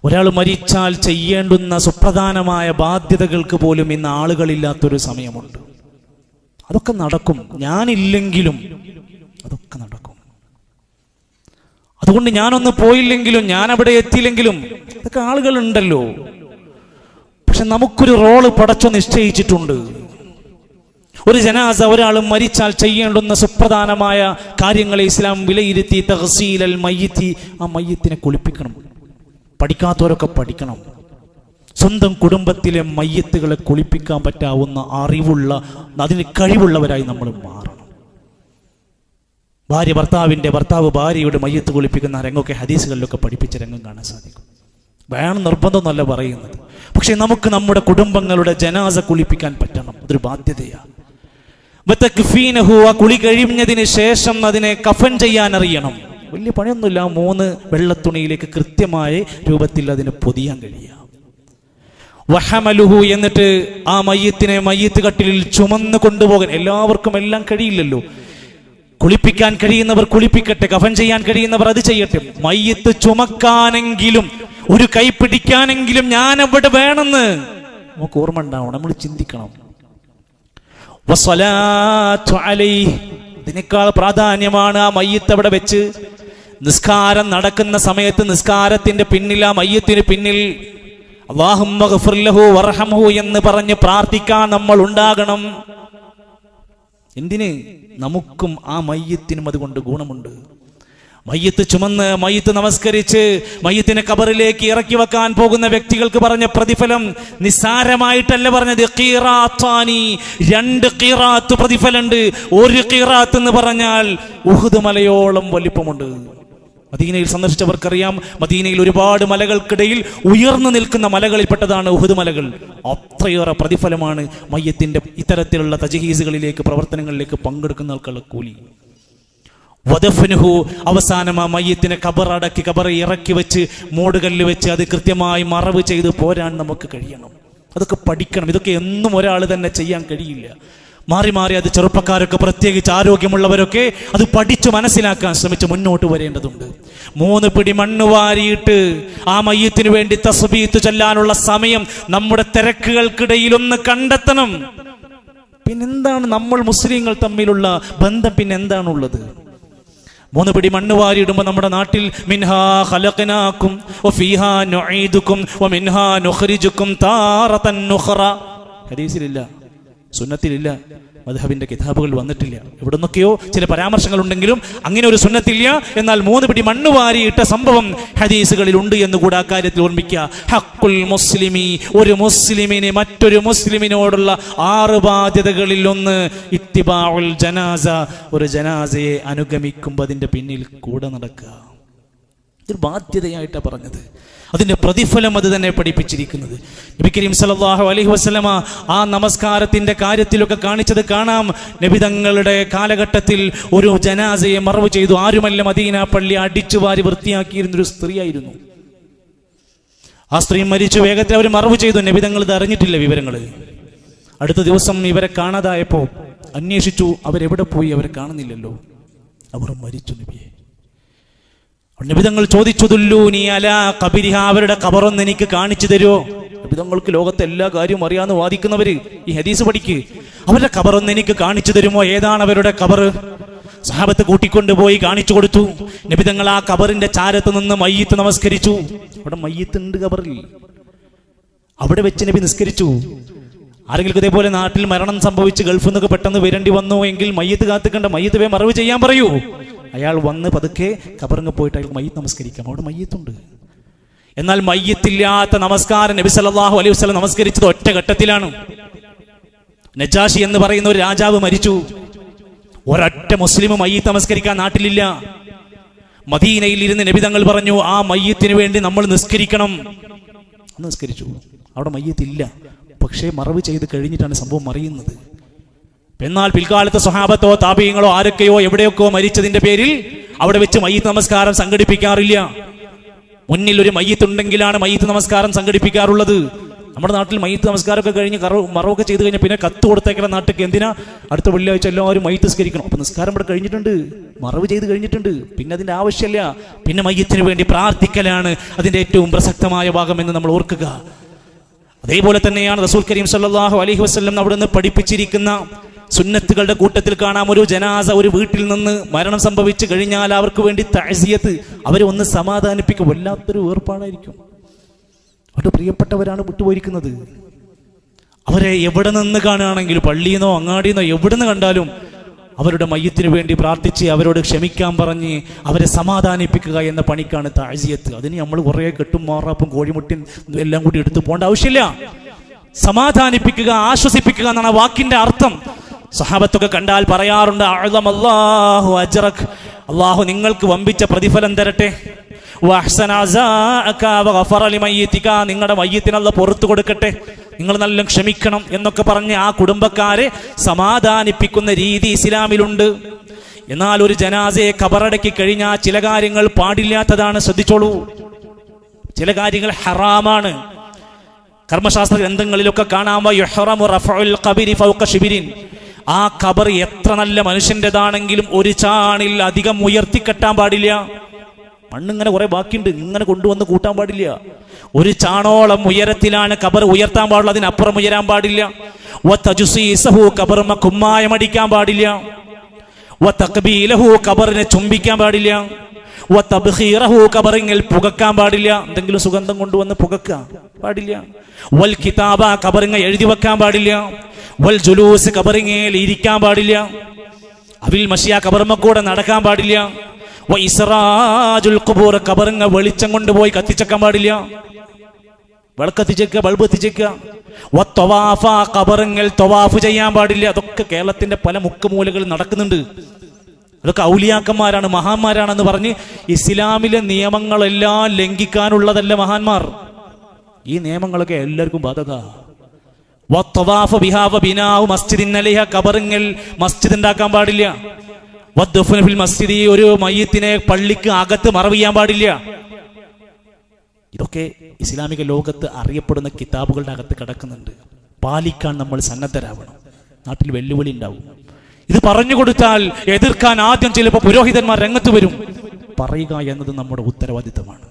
ഒരാൾ മരിച്ചാൽ ചെയ്യേണ്ടുന്ന സുപ്രധാനമായ ബാധ്യതകൾക്ക് പോലും ഇന്ന് ആളുകളില്ലാത്തൊരു സമയമുണ്ട്. അതൊക്കെ നടക്കും, ഞാനില്ലെങ്കിലും അതൊക്കെ നടക്കും. അതുകൊണ്ട് ഞാനൊന്ന് പോയില്ലെങ്കിലും, ഞാൻ അവിടെ എത്തിയില്ലെങ്കിലും അതൊക്കെ ആളുകളുണ്ടല്ലോ. പക്ഷെ നമുക്കൊരു റോള് പടച്ചോ നിശ്ചയിച്ചിട്ടുണ്ട്. ഒരു ജനാസ, ഒരാൾ മരിച്ചാൽ ചെയ്യേണ്ടുന്ന സുപ്രധാനമായ കാര്യങ്ങളെ ഇസ്ലാം വിലയിരുത്തി. തഗ്സീലൽ മയ്യിത്തി, ആ മയ്യത്തിനെ കുളിപ്പിക്കണം. പഠിക്കാത്തവരൊക്കെ പഠിക്കണം. സ്വന്തം കുടുംബത്തിലെ മയ്യത്തുകളെ കുളിപ്പിക്കാൻ പറ്റാവുന്ന അറിവുള്ള, അതിന് കഴിവുള്ളവരായി നമ്മൾ മാറണം. ഭർത്താവ് ഭാര്യയുടെ മയ്യത്ത് കുളിപ്പിക്കുന്ന രംഗമൊക്കെ ഹദീസുകളിലൊക്കെ പഠിപ്പിച്ച രംഗം കാണാൻ സാധിക്കും. വേണം നിർബന്ധമൊന്നുമല്ല പറയുന്നത്. പക്ഷെ നമുക്ക് നമ്മുടെ കുടുംബങ്ങളുടെ ജനാസ കുളിപ്പിക്കാൻ പറ്റണം. അതൊരു ബാധ്യതയാണ്. ആ കുളി കഴിഞ്ഞതിന് ശേഷം അതിനെ കഫൻ ചെയ്യാൻ അറിയണം. വലിയ പണിയൊന്നുമില്ല. 3 വെള്ളത്തുണിയിലേക്ക് കൃത്യമായ രൂപത്തിൽ അതിനെ പൊതിയാൻ കഴിയാം. വഹമലുഹു, എന്നിട്ട് ആ മയ്യത്തിനെ മയ്യത്ത് കട്ടിലിൽ ചുമന്ന് കൊണ്ടുപോകാൻ എല്ലാവർക്കും എല്ലാം കഴിയില്ലല്ലോ. കുളിപ്പിക്കാൻ കഴിയുന്നവർ കുളിപ്പിക്കട്ടെ, കഫൻ ചെയ്യാൻ കഴിയുന്നവർ അത് ചെയ്യട്ടെ. മയ്യത്ത് ചുമക്കാനെങ്കിലും, ഒരു കൈ പിടിക്കാനെങ്കിലും ഞാൻ അവിടെ വേണമെന്ന് നമുക്ക് ഓർമ്മ ഉണ്ടാവണം. നമ്മൾ ചിന്തിക്കണം. വസ്സലാത്തു അലൈഹി, ഇതിനേക്കാൾ പ്രാധാന്യമാണ് ആ മയ്യത്ത് അവിടെ വെച്ച് നിസ്കാരം നടക്കുന്ന സമയത്ത് നിസ്കാരത്തിന്റെ പിന്നിൽ, ആ മയ്യത്തിന് പിന്നിൽ അല്ലാഹുമ്മ ഗ്ഫിർ ലഹു വർഹംഹു എന്ന് പറഞ്ഞ് പ്രാർത്ഥിക്കാൻ നമ്മൾ ഉണ്ടാകണം. എന്തിന്? നമുക്കും ആ മയ്യത്തിനും അതുകൊണ്ട് ഗുണമുണ്ട്. മയ്യത്ത് ചുമന്ന്, മയ്യത്ത് നമസ്കരിച്ച് മയ്യത്തിനെ ഖബറിലേക്ക് ഇറക്കി വെക്കാൻ പോകുന്ന വ്യക്തികൾക്ക് പറഞ്ഞ പ്രതിഫലം നിസ്സാരമായിട്ടല്ല പറഞ്ഞത്. ഖീറാത്താനി, 2 ഖീറാത്ത് പ്രതിഫലമുണ്ട്. 1 ഖീറാത്ത് എന്ന് പറഞ്ഞാൽ ഉഹുദ് മലയോളം വലിപ്പമുണ്ട്. മദീനയിൽ സന്ദർശിച്ചവർക്കറിയാം, മദീനയിൽ ഒരുപാട് മലകൾക്കിടയിൽ ഉയർന്നു നിൽക്കുന്ന മലകളിൽപ്പെട്ടതാണ് ഉഹുദ് മലകൾ. അത്രയേറെ പ്രതിഫലമാണ് മയ്യത്തിന്റെ ഇത്തരത്തിലുള്ള തജ്ഹീസുകളിലേക്ക്, പ്രവർത്തനങ്ങളിലേക്ക് പങ്കെടുക്കുന്ന ആൾക്കുള്ള കൂലി. വദഫ്നുഹു, അവസാനം ആ മയ്യത്തിനെ ഖബറടക്കി, ഖബറ് ഇറക്കി വെച്ച്, മൂടുകല്ല് വെച്ച് അത് കൃത്യമായി മറവ് ചെയ്ത് പോരാൻ നമുക്ക് കഴിയണം. അതൊക്കെ പഠിക്കണം. ഇതൊക്കെ എന്നും ഒരാൾ തന്നെ ചെയ്യാൻ കഴിയില്ല. മാറി മാറി അത് ചെറുപ്പക്കാരൊക്കെ, പ്രത്യേകിച്ച് ആരോഗ്യമുള്ളവരൊക്കെ അത് പഠിച്ചു മനസ്സിലാക്കാൻ ശ്രമിച്ച് മുന്നോട്ട് വരേണ്ടതുണ്ട്. 3 പിടി മണ്ണ് വാരിയിട്ട് ആ മയ്യത്തിന് വേണ്ടി തസ്ബീഹ് ചൊല്ലാനുള്ള സമയം നമ്മുടെ തിരക്കുകൾക്കിടയിൽ ഒന്ന് കണ്ടെത്തണം. പിന്നെന്താണ് നമ്മൾ മുസ്ലിങ്ങൾ തമ്മിലുള്ള ബന്ധം? പിന്നെന്താണുള്ളത്? 3 പിടി മണ്ണ് വാരിയിടുമ്പോൾ നമ്മുടെ നാട്ടിൽ മിൻഹാ ഖലഖനാകും വഫീഹാ നുഈദുകും വമിൻഹാ നുഖ്രിജുകും താറതൻ നുഖറ. ഹദീസിലില്ല, സുന്നത്തിലില്ല, മദ്ഹബിന്റെ കിതാബുകൾ വന്നിട്ടില്ല. എവിടെ നിന്നൊക്കെയോ ചില പരാമർശങ്ങൾ ഉണ്ടെങ്കിലും അങ്ങനെ ഒരു സുന്നത്തില്ല. എന്നാൽ 3 പിടി മണ്ണ് വാരിയിട്ട സംഭവം ഹദീസുകളിൽ ഉണ്ട് എന്ന് കൂടെ ആ കാര്യത്തിൽ ഓർമ്മിക്കുക. ഹഖുൽ മുസ്ലിമി, ഒരു മുസ്ലിമിന് മറ്റൊരു മുസ്ലിമിനോടുള്ള 6 ബാധ്യതകളിൽ ഒന്ന് ഇത്തിബാഉൽ ജനാസ, ഒരു ജനാസയെ അനുഗമിക്കുമ്പോൾ അതിന്റെ പിന്നിൽ കൂടെ നടക്കുക. ഇതൊരു ബാധ്യതയായിട്ടാണ് പറഞ്ഞത്. അതിന്റെ പ്രതിഫലം അത് തന്നെ പഠിപ്പിച്ചിരിക്കുന്നത്. നബി കരീം സല്ലല്ലാഹു അലൈഹി വസല്ലമ ആ നമസ്കാരത്തിന്റെ കാര്യത്തിലൊക്കെ കാണിച്ചത് കാണാം. നബി തങ്ങളുടെ കാലഘട്ടത്തിൽ ഒരു ജനാസയെ മറവ് ചെയ്തു. ആരുമല്ല, മദീന പള്ളി അടിച്ചു വാരി വൃത്തിയാക്കിയിരുന്നൊരു സ്ത്രീയായിരുന്നു. ആ സ്ത്രീ മരിച്ചു. വേഗത്തിൽ അവർ മറവ് ചെയ്തു. നബി തങ്ങൾ ഇത് അറിഞ്ഞിട്ടില്ല വിവരങ്ങൾ. അടുത്ത ദിവസം ഇവരെ കാണാതായപ്പോൾ അന്വേഷിച്ചു. അവരെവിടെ പോയി? അവരെ കാണുന്നില്ലല്ലോ. അവർ മരിച്ചു. നബിയെ നബിതങ്ങൾ ചോദിച്ചു, ദുല്ലൂനി അലാ ഖബരിഹ, അവരുടെ ഖബറൊന്ന് എനിക്ക് കാണിച്ചു തരുമോ? നബിതങ്ങൾക്ക് ലോകത്തെ എല്ലാ കാര്യവും അറിയാമെന്ന് വാദിക്കുന്നവര് ഈ ഹദീസ് പഠിക്ക്. അവരുടെ ഖബറൊന്ന് എനിക്ക് കാണിച്ചു തരുമോ? ഏതാണ് അവരുടെ ഖബർ? സഹാബത്ത് കൂട്ടിക്കൊണ്ടുപോയി കാണിച്ചു കൊടുത്തു. നബിതങ്ങൾ ആ ഖബറിന്റെ ചാരത്ത് നിന്ന് മയ്യിത്ത് നമസ്കരിച്ചു. അവിടെ മയ്യിത്തുണ്ട് ഖബറിൽ. അവിടെ വെച്ച് നബി നിസ്കരിച്ചു. ആരെങ്കിലും ഇതേപോലെ നാട്ടിൽ മരണം സംഭവിച്ച് ഗൾഫിൽ നിന്നൊക്കെ പെട്ടെന്ന് വരേണ്ടി വന്നു എങ്കിൽ മയ്യിത്ത് കാത്തുക്കണ്ട, മയ്യിത്ത് വേ മറവ് ചെയ്യാൻ പറയൂ. അയാൾ വന്ന് പതുക്കെ ഖബറിന് പോയിട്ട് അയാൾക്ക് മയ്യിത്ത് നമസ്കരിക്കാം. അവിടെ മയ്യിത്തുണ്ട്. എന്നാൽ മയ്യിത്തില്ലാത്ത നമസ്കാരം നബി സല്ലല്ലാഹു അലൈഹി വസല്ലം നമസ്കരിച്ചത് ഒറ്റ ഘട്ടത്തിലാണ്. നജാഷി എന്ന് പറയുന്ന ഒരു രാജാവ് മരിച്ചു. ഒരൊറ്റ മുസ്ലിം മയ്യിത്ത് നമസ്കരിക്കാൻ നാട്ടിലില്ല. മദീനയിൽ ഇരുന്ന് നബി തങ്ങൾ പറഞ്ഞു, ആ മയ്യിത്തിന് വേണ്ടി നമ്മൾ നിസ്കരിക്കണം. നിസ്കരിച്ചു. അവിടെ മയ്യിത്തില്ല. പക്ഷേ മറവ് ചെയ്ത് കഴിഞ്ഞിട്ടാണ് സംഭവം അറിയുന്നത്. എന്നാൽ പിൽക്കാലത്ത് സ്വഹാബത്തോ താബീങ്ങളോ ആരൊക്കെയോ എവിടെയൊക്കെയോ മരിച്ചതിന്റെ പേരിൽ അവിടെ വെച്ച് മയ്യിത്ത് നമസ്കാരം സംഘടിപ്പിക്കാറില്ല. മുന്നിൽ ഒരു മയ്യിത്ത് ഉണ്ടെങ്കിലാണ് മയ്യിത്ത് നമസ്കാരം സംഘടിപ്പിക്കാറുള്ളത്. നമ്മുടെ നാട്ടിൽ മയ്യിത്ത് നമസ്കാരമൊക്കെ കഴിഞ്ഞ് മറവൊക്കെ ചെയ്ത് കഴിഞ്ഞാൽ പിന്നെ കത്ത് കൊടുത്തേക്കണം നാട്ടിലേക്ക്. എന്തിനാ? അടുത്ത വെള്ളിയാഴ്ച എല്ലാവരും മയ്യിത്ത് നിസ്കരിക്കണം. അപ്പം നിസ്കാരം ഇവിടെ കഴിഞ്ഞിട്ടുണ്ട്, മറവ് ചെയ്ത് കഴിഞ്ഞിട്ടുണ്ട്, പിന്നെ അതിൻ്റെ ആവശ്യമില്ല. പിന്നെ മയ്യിത്തിന് വേണ്ടി പ്രാർത്ഥിക്കലാണ് അതിൻ്റെ ഏറ്റവും പ്രസക്തമായ ഭാഗമെന്ന് നമ്മൾ ഓർക്കുക. അതേപോലെ തന്നെയാണ് റസൂൽ കരീം സല്ലല്ലാഹു അലൈഹി വസല്ലം അവിടെ നിന്ന് പഠിപ്പിച്ചിരിക്കുന്ന സുന്നത്തുകളുടെ കൂട്ടത്തിൽ കാണാം, ഒരു ജനാസ ഒരു വീട്ടിൽ നിന്ന് മരണം സംഭവിച്ചു കഴിഞ്ഞാൽ അവർക്ക് വേണ്ടി തഅസിയത്ത്, അവരെ ഒന്ന് സമാധാനിപ്പിക്കും. വല്ലാത്തൊരു വേർപാടായിരിക്കും. അവരുടെ പ്രിയപ്പെട്ടവരാണ് വിട്ടുപോയിരിക്കുന്നത്. അവരെ എവിടെ നിന്ന് കാണുകയാണെങ്കിലും, പള്ളിയെന്നോ അങ്ങാടിയെന്നോ എവിടെ നിന്ന് കണ്ടാലും അവരുടെ മയ്യത്തിന് വേണ്ടി പ്രാർത്ഥിച്ച് അവരോട് ക്ഷമിക്കാൻ പറഞ്ഞ് അവരെ സമാധാനിപ്പിക്കുക എന്ന പണിക്കാണ് തഅസിയത്ത്. അതിന് നമ്മൾ കുറേ കെട്ടും മാറാപ്പും കോഴിമുട്ടിൻ എല്ലാം കൂടി എടുത്തു പോകേണ്ട ആവശ്യമില്ല. സമാധാനിപ്പിക്കുക, ആശ്വസിപ്പിക്കുക എന്നാണ് വാക്കിന്റെ അർത്ഥം. സഹാബത്തൊക്കെ കണ്ടാൽ പറയാറുണ്ട്, അഅ്ളമല്ലാഹു അജ്റക്, അല്ലാഹു നിങ്ങൾക്ക് വമ്പിച്ച പ്രതിഫലം തരട്ടെ, വഅഹ്സന അസാഅക വഗഫറ ലിമയ്യിതിക, നിങ്ങളുടെ മയ്യിത്തിന് അല്ലാഹു പുറത്തു കൊടുക്കട്ടെ, നിങ്ങൾ നല്ല ക്ഷമിക്കണം എന്നൊക്കെ പറഞ്ഞ് ആ കുടുംബക്കാരെ സമാധാനിപ്പിക്കുന്ന രീതി ഇസ്ലാമിലുണ്ട്. എന്നാൽ ഒരു ജനാസയെ ഖബറടക്കി കഴിഞ്ഞാൽ ചില കാര്യങ്ങൾ പാടില്ലാത്തതാണ്. ശ്രദ്ധിച്ചോളൂ, ചില കാര്യങ്ങൾ ഹറാമാണ്. കർമ്മശാസ്ത്ര ഗ്രന്ഥങ്ങളിലൊക്കെ കാണാം, യുഹ്റമു റഫഉൽ ഖബരി ഫൗക ശിബിരിൻ, ആ ഖബർ എത്ര നല്ല മനുഷ്യൻ്റെതാണെങ്കിലും ഒരു ചാണിൽ അധികം ഉയർത്തിക്കെട്ടാൻ പാടില്ല. മണ്ണിങ്ങനെ കുറെ ബാക്കിയുണ്ട്, ഇങ്ങനെ കൊണ്ടുവന്ന് കൂട്ടാൻ പാടില്ല. ഒരു ചാണോളം ഉയരത്തിലാണ് ഖബർ ഉയർത്താൻ പാടുള്ളൂ, അതിനപ്പുറം ഉയരാൻ പാടില്ല. വതജ്സീസഹു, ഖബറുമ കുമ്മായമടിക്കാൻ പാടില്ല. വതഖ്ബീലഹു, ഖബറിനെ ചുംബിക്കാൻ പാടില്ല. വതബ്ഖീറഹു, ഖബറിൽ പുകക്കാൻ പാടില്ല, എന്തെങ്കിലും സുഗന്ധം കൊണ്ടുവന്ന് പുകക്കാൻ പാടില്ല. വൽ കിതാബ, ഖബറിൽ എഴുതി വെക്കാൻ പാടില്ല. വൽ ജുലൂസ്, ഖബറിൽ ഇരിക്കാൻ പാടില്ല. അവിൽ മഷിയ, ഖബറുമ കൂടെ നടക്കാൻ പാടില്ല. വ ഇസ്റാജുൽ ഖുബൂർ, ഖബറിൽ വെളിച്ചം കൊണ്ടുപോയി കത്തിച്ചേക്കാൻ പാടില്ല, വിളക്കത്തിച്ചേക്കുക, ബൾബ് എത്തിച്ചേക്കുക. വ തവാഫ, ഖബറിൽ തവാഫ് ചെയ്യാൻ പാടില്ല. അതൊക്കെ കേരളത്തിന്റെ പല മുക്കുമൂലകളിൽ നടക്കുന്നുണ്ട്. അതൊക്കെ ഔലിയാക്കന്മാരാണ്, മഹാന്മാരാണെന്ന് പറഞ്ഞ് ഇസ്ലാമിലെ നിയമങ്ങളെല്ലാം ലംഘിക്കാനുള്ളതല്ല മഹാന്മാർ. ഈ നിയമങ്ങളൊക്കെ എല്ലാവർക്കും ബാധക. വത്തവാഫ ബിഹാ വബിനാഉ മസ്ജിദിൻ അലൈഹ, ഖബറിൽ മസ്ജിദ് ഉണ്ടാക്കാൻ പാടില്ല. വദ്ദഫ്നു ഫിൽ മസ്ജിദി, ഒരു മയ്യിത്തിനെ പള്ളിക്ക് അകത്ത് മറവ് ചെയ്യാൻ പാടില്ല. ഇതൊക്കെ ഇസ്ലാമിക ലോകത്ത് അറിയപ്പെടുന്ന കിതാബുകളുടെ അകത്ത് കിടക്കുന്നുണ്ട്. പാലിക്കാൻ നമ്മൾ സന്നദ്ധരാവണം. നാട്ടിൽ വെല്ലുവിളി ഉണ്ടാവും. ഇത് പറഞ്ഞു കൊടുത്താൽ എതിർക്കാൻ ആദ്യം ചിലപ്പോൾ പുരോഹിതന്മാർ രംഗത്ത് വരും. പറയുക എന്നത് നമ്മുടെ ഉത്തരവാദിത്തമാണ്.